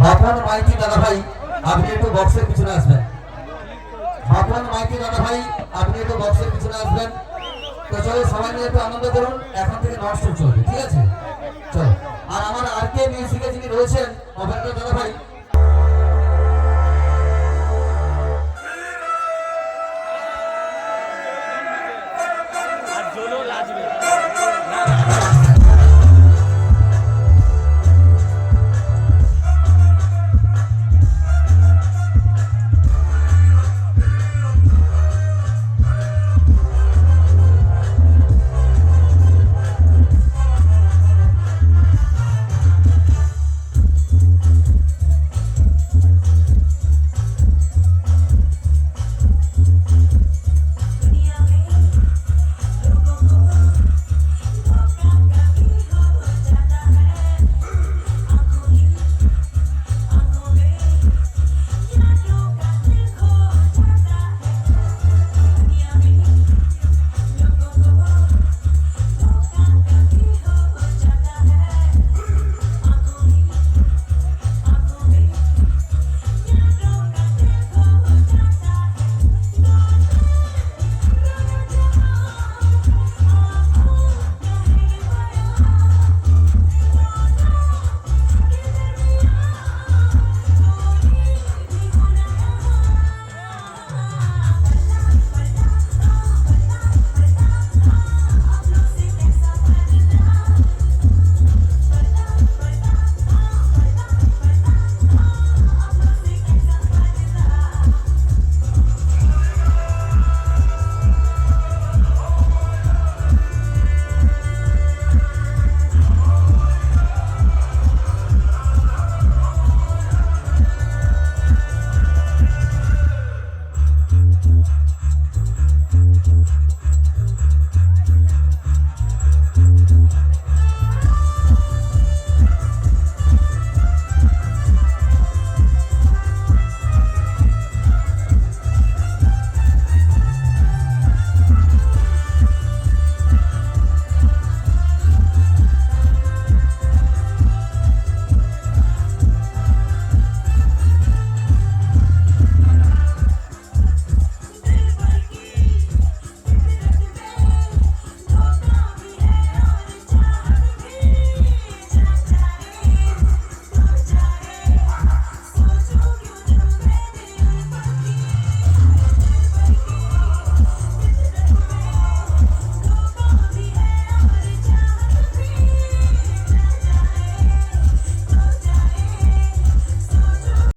বাপন মাইতি দাদা ভাই আপনি একটু বক্সের পিছনে আসবেন। বাপন মাইতি দাদা ভাই আপনি একটু বক্সের পিছনে আসবেন। তো চলো সবাই মিলে একটু আনন্দ করুন, এখন থেকে নষ্ট চলবে, ঠিক আছে? চলো। আর আমার আর কে মিউজিকে যিনি রয়েছেন অপেক্ষা দাদা ভাই